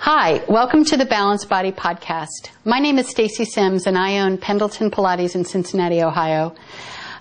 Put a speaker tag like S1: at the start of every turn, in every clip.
S1: Hi, welcome to the Balanced Body Podcast. My name is Stacy Sims, and I own Pendleton Pilates in Cincinnati, Ohio,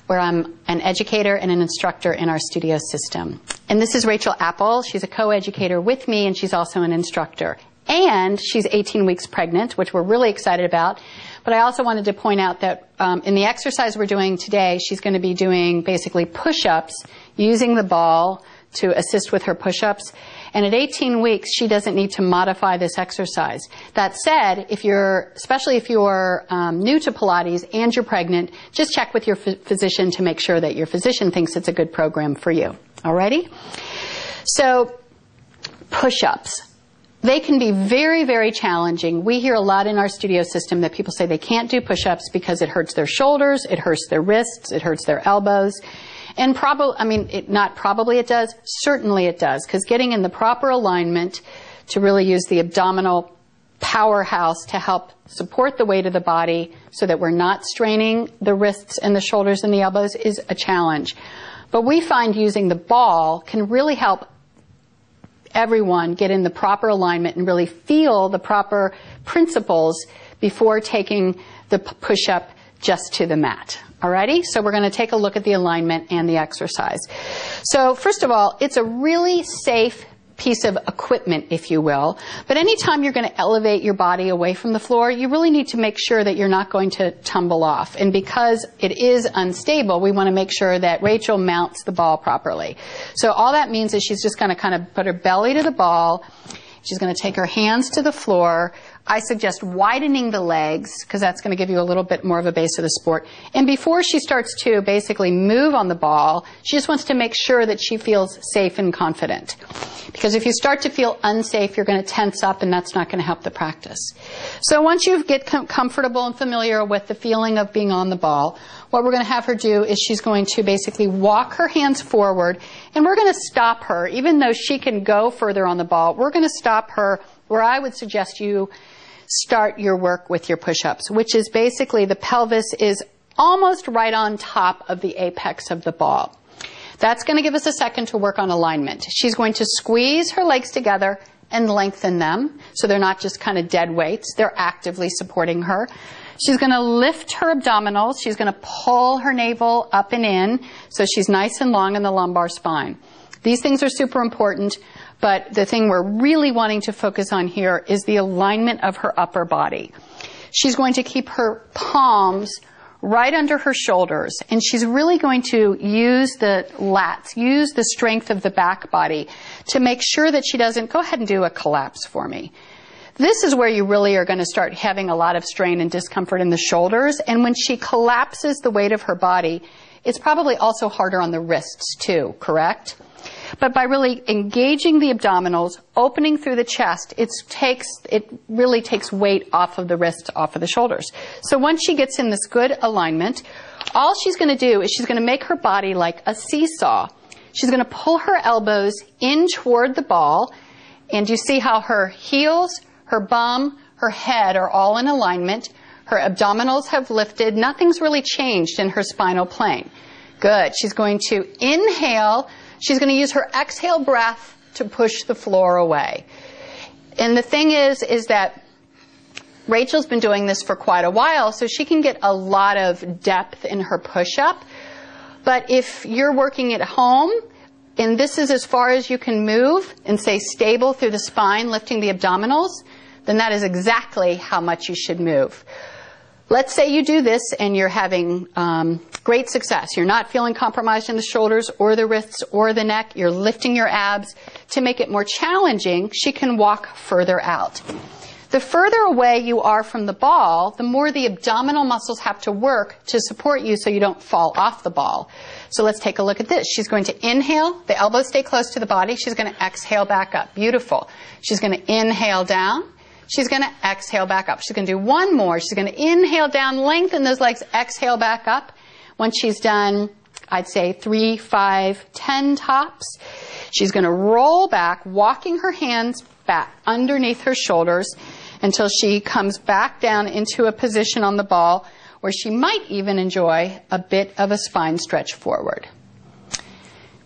S1: where I'm an educator and an instructor in our studio system. And this is Rachel Apple. She's a co-educator with me, and she's also an instructor. And she's 18 weeks pregnant, which we're really excited about. But I also wanted to point out that in the exercise we're doing today, she's going to be doing basically push-ups, using the ball to assist with her push-ups. And at 18 weeks, she doesn't need to modify this exercise. That said, especially if you're new to Pilates and you're pregnant, just check with your physician to make sure that your physician thinks it's a good program for you. Alrighty? So, push-ups. They can be very, very challenging. We hear a lot in our studio system that people say they can't do push-ups because it hurts their shoulders, it hurts their wrists, it hurts their elbows. And it does. Certainly it does, because getting in the proper alignment to really use the abdominal powerhouse to help support the weight of the body so that we're not straining the wrists and the shoulders and the elbows is a challenge. But we find using the ball can really help everyone get in the proper alignment and really feel the proper principles before taking the push-up just to the mat. Alrighty, so we're going to take a look at the alignment and the exercise. So first of all, it's a really safe piece of equipment, if you will. But anytime you're going to elevate your body away from the floor, you really need to make sure that you're not going to tumble off. And because it is unstable, we want to make sure that Rachel mounts the ball properly. So all that means is she's just going to kind of put her belly to the ball. She's going to take her hands to the floor. I suggest widening the legs because that's going to give you a little bit more of a base of the sport. And before she starts to basically move on the ball, she just wants to make sure that she feels safe and confident. Because if you start to feel unsafe, you're going to tense up, and that's not going to help the practice. So once you get comfortable and familiar with the feeling of being on the ball, what we're going to have her do is she's going to basically walk her hands forward, and we're going to stop her. Even though she can go further on the ball, we're going to stop her where I would suggest you start your work with your push-ups, which is basically the pelvis is almost right on top of the apex of the ball. That's going to give us a second to work on alignment. She's going to squeeze her legs together and lengthen them so they're not just kind of dead weights. They're actively supporting her. She's going to lift her abdominals. She's going to pull her navel up and in so she's nice and long in the lumbar spine. These things are super important, but the thing we're really wanting to focus on here is the alignment of her upper body. She's going to keep her palms right under her shoulders, and she's really going to use the lats, use the strength of the back body to make sure that she doesn't, go ahead and do a collapse for me. This is where you really are going to start having a lot of strain and discomfort in the shoulders, and when she collapses the weight of her body, it's probably also harder on the wrists too, correct? But by really engaging the abdominals, opening through the chest, it really takes weight off of the wrists, off of the shoulders. So once she gets in this good alignment, all she's going to do is she's going to make her body like a seesaw. She's going to pull her elbows in toward the ball, and you see how her heels, her bum, her head are all in alignment. Her abdominals have lifted. Nothing's really changed in her spinal plane. Good. She's going to inhale. She's going to use her exhale breath to push the floor away. And the thing is that Rachel's been doing this for quite a while, so she can get a lot of depth in her push-up. But if you're working at home, and this is as far as you can move and stay stable through the spine, lifting the abdominals, then that is exactly how much you should move. Let's say you do this and you're having great success. You're not feeling compromised in the shoulders or the wrists or the neck. You're lifting your abs. To make it more challenging, she can walk further out. The further away you are from the ball, the more the abdominal muscles have to work to support you so you don't fall off the ball. So let's take a look at this. She's going to inhale. The elbows stay close to the body. She's going to exhale back up. Beautiful. She's going to inhale down. She's going to exhale back up. She's going to do one more. She's going to inhale down, lengthen those legs, exhale back up. Once she's done, I'd say 3, 5, 10 tops, she's going to roll back, walking her hands back underneath her shoulders until she comes back down into a position on the ball where she might even enjoy a bit of a spine stretch forward.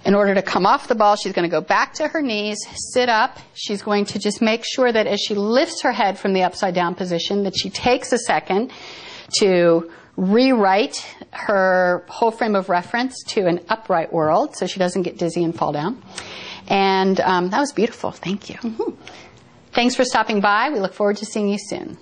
S1: In order to come off the ball, she's going to go back to her knees, sit up. She's going to just make sure that as she lifts her head from the upside down position, that she takes a second to rewrite her whole frame of reference to an upright world so she doesn't get dizzy and fall down. And that was beautiful. Thank you. Thanks for stopping by. We look forward to seeing you soon.